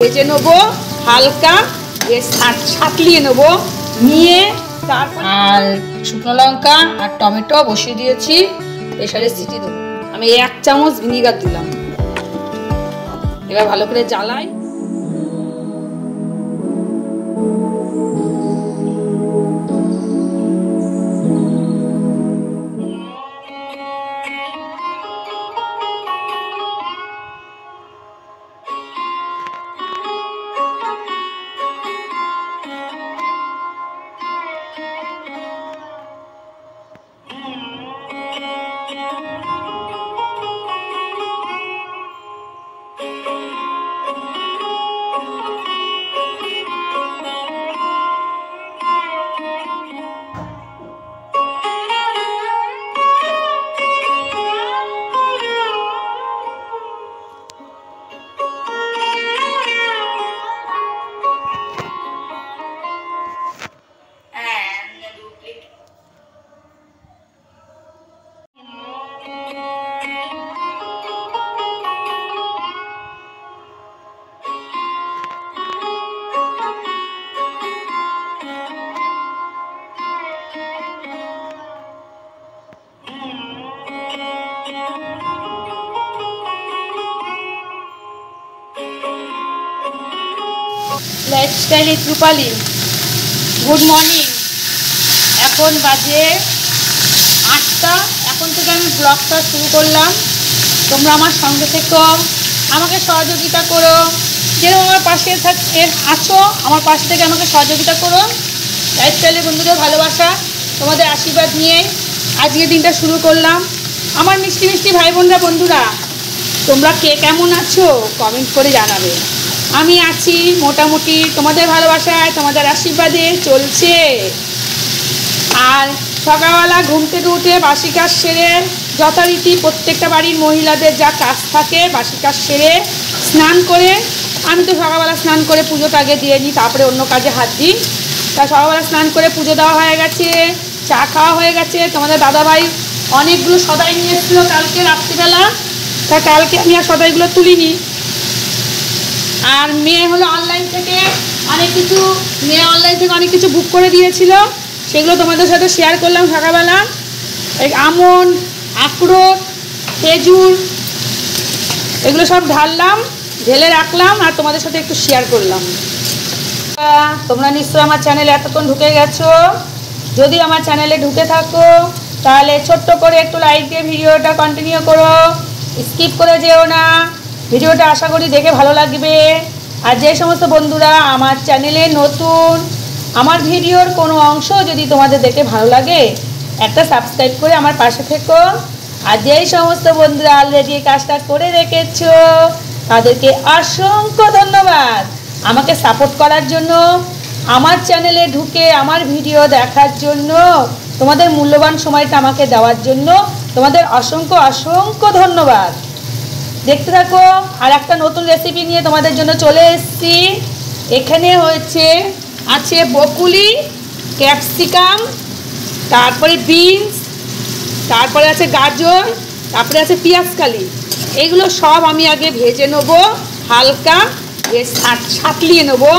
ভেজে নেবো হালকা, সাঁতলিয়ে নেবো, নিয়ে তারপর আর শুকনো লঙ্কা আর টমেটো বসিয়ে দিয়েছি। প্রেসারে সিটি দেবো। আমি 1 চামচ ভিনিগার দিলাম। এবার ভালো করে জ্বালাই। Lifestyle with Rupali, good morning. এখন বাজে 8টা। এখন থেকে আমি ব্লগটা শুরু করলাম। তোমরা আমার সঙ্গে থেকো, আমাকে সহযোগিতা করো। যেরকম আমার পাশে আছো, আমার পাশ থেকে আমাকে সহযোগিতা করো। লাইফস্টাইলের বন্ধুদের ভালোবাসা, তোমাদের আশীর্বাদ নিয়ে আজকের দিনটা শুরু করলাম। আমার মিষ্টি মিষ্টি ভাই বোনরা, বন্ধুরা, তোমরা কে কেমন আছো কমেন্ট করে জানাবে। আমি আছি মোটামুটি, তোমাদের ভালোবাসায়, তোমাদের আশীর্বাদে চলছে। আর সকালবেলা ঘুম থেকে উঠে বাসি কাজ সেরে, যথারীতি প্রত্যেকটা বাড়ির মহিলাদের যা কাজ থাকে বাসি কাজ সেরে স্নান করে, আমি তো সকালবেলা স্নান করে পুজোটা আগে দিয়ে নিই, তারপরে অন্য কাজে হাত দিই। তা সকালবেলা স্নান করে পুজো দেওয়া হয়ে গেছে, চা খাওয়া হয়ে গেছে। তোমাদের দাদাভাই অনেকগুলো সদাই নিয়ে এসেছিলো কালকে রাত্রিবেলা, তা কালকে আমি আর সদাইগুলো তুলিনি। আর মেয়ে হলো অনলাইন থেকে অনেক কিছু বুক করে দিয়েছিল, সেগুলো তোমাদের সাথে শেয়ার করলাম সকালবেলা। এই আমন্ড, আখরোট, খেজুর, এগুলো সব ঢাললাম, ঢেলে রাখলাম আর তোমাদের সাথে একটু শেয়ার করলাম। তোমরা নিশ্চয়ই আমার চ্যানেলে এতক্ষণ ঢুকে গেছো। যদি আমার চ্যানেলে ঢুকে থাকো তাহলে ছোট্ট করে একটু লাইক দিয়ে ভিডিওটা কন্টিনিউ করো, স্কিপ করে যেও না। ভিডিওটা আশা করি দেখে ভালো লাগবে। আর যে সমস্ত বন্ধুরা আমার চ্যানেলে নতুন, আমার ভিডিওর কোনো অংশ যদি তোমাদের দেখে ভালো লাগে, একটা সাবস্ক্রাইব করে আমার পাশে থেকো। আর যেই সমস্ত বন্ধুরা অলরেডি কাজটা করে রেখেছো তাদেরকে অসংখ্য ধন্যবাদ আমাকে সাপোর্ট করার জন্য, আমার চ্যানেলে ঢুকে আমার ভিডিও দেখার জন্য, তোমাদের মূল্যবান সময়টা আমাকে দেওয়ার জন্য তোমাদের অসংখ্য ধন্যবাদ। দেখতে থাকো। আর একটা নতুন রেসিপি নিয়ে তোমাদের জন্য চলে এসেছি। এখানে আছে বকুলি, ক্যাপসিকাম, তারপরে বিনস, তারপরে আছে গাজর, তারপরে আছে পেঁয়াজকালি। এইগুলো সব আমি আগে ভেজে নেবো, হালকা সাঁতলিয়ে নেবো,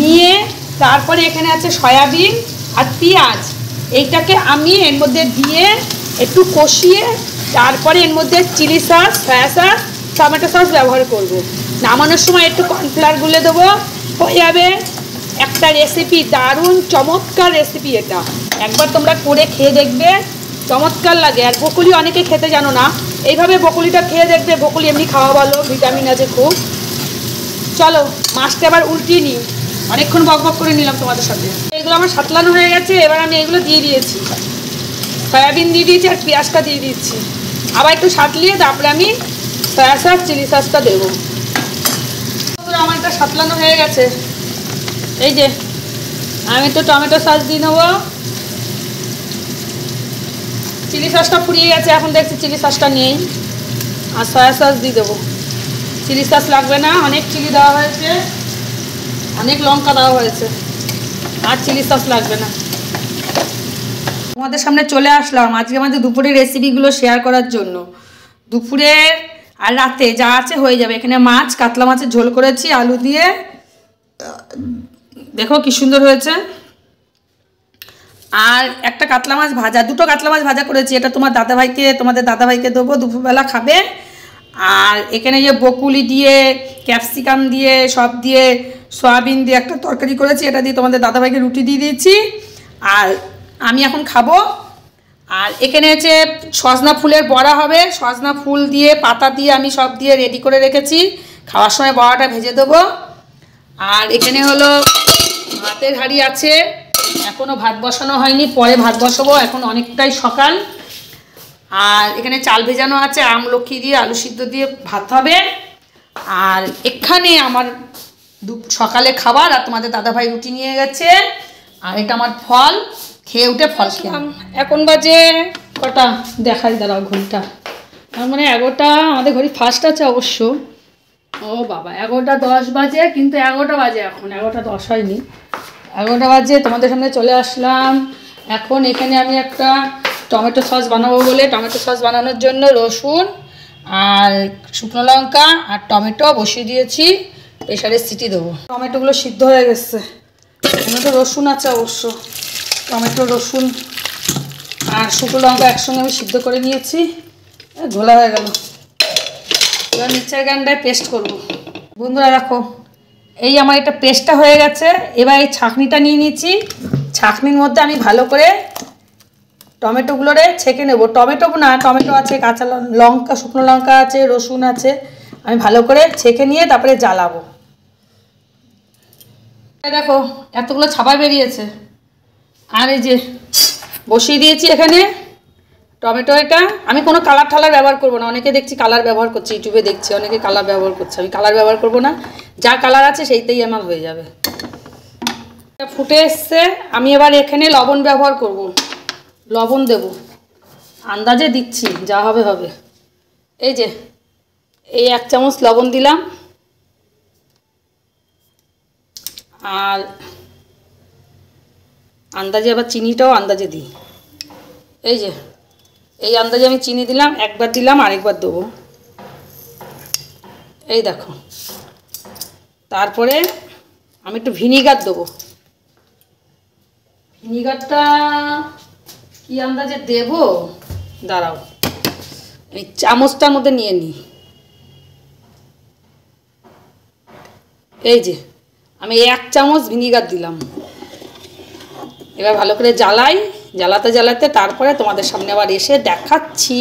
নিয়ে তারপরে এখানে আছে সয়াবিন আর পেঁয়াজ। এইটাকে আমি এর মধ্যে দিয়ে একটু কষিয়ে তারপরে এর মধ্যে chilli sauce, soya sauce, tomato sauce ব্যবহার করব। নামানোর সময় একটু কর্নফ্লাওয়ার গুলে দেবো, হয়ে যাবে একটা রেসিপি। দারুণ চমৎকার রেসিপি এটা, একবার তোমরা করে খেয়ে দেখবে, চমৎকার লাগে। আর বকুলি অনেকে খেতে জানো না, এইভাবে বকুলিটা খেয়ে দেখবে। বকুলি এমনি খাওয়া ভালো, ভিটামিন আছে খুব। চলো মাছটা এবার উল্টিয়ে নিই, অনেকক্ষণ বক করে নিলাম তোমাদের সাথে। এগুলো আমার সাতলানো হয়ে গেছে। এবার আমি এগুলো দিয়ে দিয়েছি, সয়াবিন দিয়ে দিয়েছি আর পেঁয়াজটা দিয়ে দিচ্ছি। আবার একটু সাতলিয়ে তারপরে আমি সয়া সস, চিলি সসটা দেবো। আমার এটা সাতলানো হয়ে গেছে। এই যে আমি একটু টমেটো সস দিয়ে নেবো। চিলি সসটা ফুরিয়ে গেছে, এখন দেখছি চিলি সসটা নেই। আর সয়া সস দিয়ে দেবো। চিলি সস লাগবে না, অনেক চিলি দেওয়া হয়েছে, অনেক লঙ্কা দেওয়া হয়েছে, আর চিলি সস লাগবে না। তোমাদের সামনে চলে আসলাম আজকে আমাদের দুপুরের রেসিপিগুলো শেয়ার করার জন্য। দুপুরে আর রাতে যা আছে হয়ে যাবে। এখানে মাছ, কাতলা মাছের ঝোল করেছি আলু দিয়ে, দেখো কি সুন্দর হয়েছে। আর একটা কাতলা মাছ ভাজা, দুটো কাতলা মাছ ভাজা করেছি, এটা তোমাদের দাদাভাইকে দেবো, দুপুরবেলা খাবে। আর এখানে যে বকুলি দিয়ে, ক্যাপসিকাম দিয়ে, সব দিয়ে, সয়াবিন দিয়ে একটা তরকারি করেছি, এটা দিয়ে তোমাদের দাদাভাইকে রুটি দিয়ে দিয়েছি। আর আমি এখন খাবো। আর এখানে হচ্ছে সজনা ফুলের বড়া হবে, সজনা ফুল দিয়ে, পাতা দিয়ে আমি সব দিয়ে রেডি করে রেখেছি, খাওয়ার সময় বড়াটা ভেজে দেবো। আর এখানে হলো ভাতের হাঁড়ি আছে, এখনও ভাত বসানো হয়নি, পরে ভাত বসাবো, এখন অনেকটাই সকাল। আর এখানে চাল ভেজানো আছে, আমলকি দিয়ে আলু সিদ্ধ দিয়ে ভাত হবে। আর এখানে আমার সকালে খাবার, আর তোমাদের দাদাভাই রুটি নিয়ে গেছে। আর এটা আমার ফল, খেয়ে উঠে ফল খেলাম। এখন বাজে কটা দেখাই, দাঁড়াও ঘড়িটা, তার মানে 11টা, আমাদের ঘড়ি ফার্স্ট আছে অবশ্য। ও বাবা, 11:10 বাজে, কিন্তু 11টা বাজে এখন, 11:10 হয়নি, 11টা বাজে। তোমাদের সামনে চলে আসলাম। এখন এখানে আমি একটা টমেটো সস বানাবো বলে, টমেটো সস বানানোর জন্য রসুন আর শুকনো লঙ্কা আর টমেটো বসিয়ে দিয়েছি, প্রেসারে সিটি দেবো। টমেটোগুলো সিদ্ধ হয়ে গেছে, টমেটো রসুন আছে অবশ্য, টমেটো রসুন আর শুকনো লঙ্কা একসঙ্গে আমি সিদ্ধ করে নিয়েছি, ঘোলা হয়ে গেল। এবার মিক্সার গ্রাইন্ডারে পেস্ট করব। বন্ধুরা দেখো, এই আমার এটা পেস্টটা হয়ে গেছে। এবার এই ছাঁকনিটা নিয়ে নিয়েছি, ছাঁকনির মধ্যে আমি ভালো করে টমেটোগুলোরে ছেঁকে নেব। টমেটো আছে, কাঁচা লঙ্কা, শুকনো লঙ্কা আছে, রসুন আছে, আমি ভালো করে ছেঁকে নিয়ে তারপরে জ্বালাবো। দেখো এতগুলো ছাপা বেরিয়েছে। আর এই যে বসিয়ে দিয়েছি এখানে টমেটো। এটা আমি কোনো কালার ঠালার ব্যবহার করবো না, অনেকে দেখছি কালার ব্যবহার করছে, ইউটিউবে দেখছি অনেকে কালার ব্যবহার করছে, আমি কালার ব্যবহার করবো না, যা কালার আছে সেইটাই আমার হয়ে যাবে। ফুটে এসছে, আমি এবার এখানে লবণ ব্যবহার করব, লবণ দেব, আন্দাজে দিচ্ছি, যা হবে হবে। এই যে এই 1 চামচ লবণ দিলাম, আর আন্দাজে আবার চিনিটাও আন্দাজে দিই। এই যে এই আন্দাজে আমি চিনি দিলাম, একবার দিলাম, আরেকবার দেবো, এই দেখো। তারপরে আমি একটু ভিনিগার দেবো। ভিনিগারটা কি আন্দাজে দেব, দাঁড়াও এই চামচটার মধ্যে নিয়ে নিই। এই যে আমি 1 চামচ ভিনিগার দিলাম। এবার ভালো করে জ্বালাতে জ্বালাতে তারপরে তোমাদের সামনে আবার এসে দেখাচ্ছি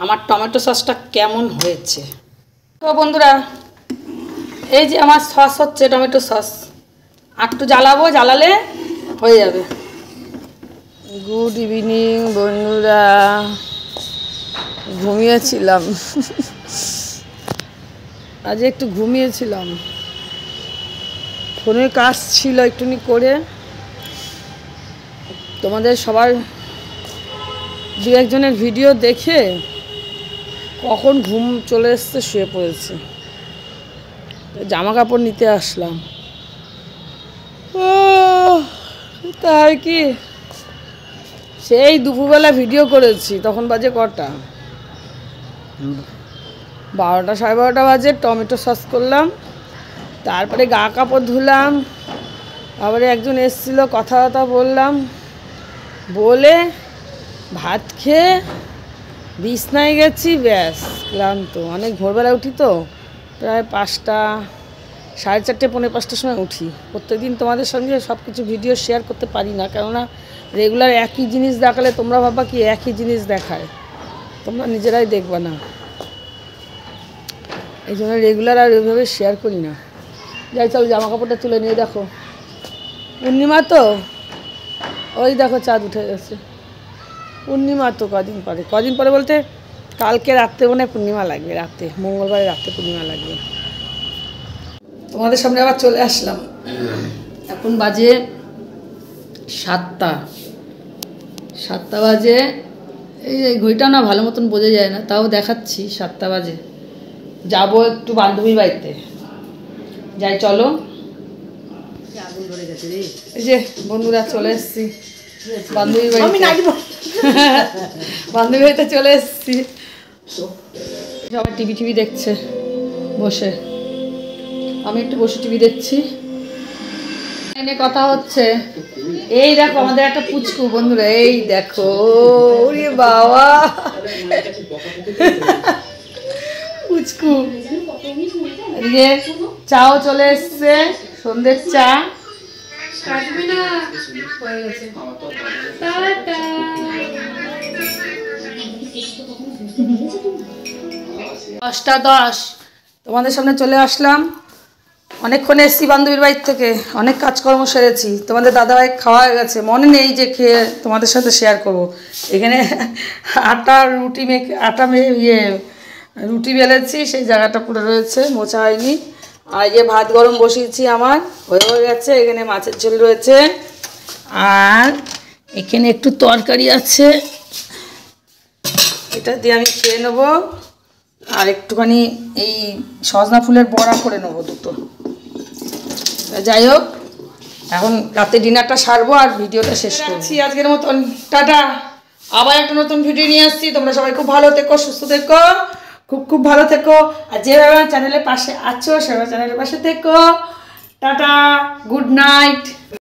আমার টমেটো সসটা কেমন হয়েছে। তো বন্ধুরা, এই যে আমার সস হচ্ছে টমেটো সস, আর একটু জ্বালাবো, জ্বালালে হয়ে যাবে। গুড ইভিনিং বন্ধুরা, ঘুমিয়েছিলাম, আজ একটু ঘুমিয়েছিলাম, ফোনের কাজ ছিল একটুখানি করে। তোমাদের সবার 2-1 জনের ভিডিও দেখে কখন ঘুম চলে এসছে, শুয়ে পড়েছে। জামা কাপড় নিতে আসলাম, তাই কি সেই দুপুরবেলা ভিডিও করেছি, তখন বাজে কটা, 12টা 12:30 বাজে। টমেটো সস করলাম, তারপরে গা কাপড় ধুলাম, আবার একজন এসেছিল, কথাবার্তা বললাম, বলে ভাত খেয়ে বিছনায় গেছি, ব্যাস ক্লান্ত। অনেক ভোরবেলা উঠি তো, প্রায় 5টা, 4:30, 4:45টার সময় উঠি। প্রত্যেকদিন তোমাদের সঙ্গে সব কিছু ভিডিও শেয়ার করতে পারি না, কেননা রেগুলার একই জিনিস দেখালে তোমরা ভাববা কি একই জিনিস দেখায়, তোমরা নিজেরাই দেখবা না, এই জন্য রেগুলার আর ওইভাবে শেয়ার করি না। যাই চলো জামা কাপড়টা তুলে নিয়ে, দেখো পূর্ণিমা তো, ওই দেখো চাঁদ উঠে গেছে। পূর্ণিমা তো কদিন পরে বলতে কালকে রাত্রে মনে হয় পূর্ণিমা লাগবে, রাতে মঙ্গলবারে রাত্রে পূর্ণিমা লাগবে। তোমাদের সামনে আবার চলে আসলাম। এখন বাজে 7টা বাজে। এই ঘড়িটা না ভালো মতন বোঝা যায় না, তাও দেখাচ্ছি 7টা বাজে। যাবো একটু বান্ধবীর বাড়িতে, যাই চলো। এই যে বন্ধুরা চলে এসছি বান্ধবীর বাড়িতে, বান্ধবীর বাড়িতে চলে এসছি। সবাই টিভি দেখছে বসে, আমি একটু বসে টিভি দেখছি। এনে কথা হচ্ছে। এই দেখো আমাদের একটা পুচকু বন্ধুরা, এই দেখো, ওরে বাবা পুচকু। এদিকে চাও চলে এসছে, সন্ধ্যের চা। কাটবে না, হয়ে গেছে। টাটা। 10টা 10 তোমাদের সামনে চলে আসলাম। অনেকক্ষণ এসেছি বান্ধবীর বাড়ির থেকে, অনেক কাজকর্ম সেরেছি। তোমাদের দাদাভাই খাওয়া হয়ে গেছে, মনে নেই যে খেয়ে তোমাদের সাথে শেয়ার করব। এখানে রুটি বেলেছি, সেই জায়গাটা পুরো রয়েছে, মোছা হয়নি। আর এই যে ভাত গরম বসিয়েছি, আমার হয়ে গেছে। এখানে মাছের ঝোল রয়েছে, আর এখানে একটু তরকারি আছে, এটা দিয়ে আমি খেয়ে নেবো। আর একটুখানি এই সজনা ফুলের বড়া করে নেবো দুটো। যাই হোক, এখন রাতে ডিনারটা সারবো আর ভিডিওটা শেষ করছি আজকের মতন। টাটা, আবার একটা নতুন ভিডিও নিয়ে আসছি। তোমরা সবাই খুব ভালো থেকো, সুস্থ থেকো, খুব ভালো থেকো। আর যেভাবে চ্যানেলের পাশে আছো সেভাবে চ্যানেলের পাশে থেকো। Tata, good night.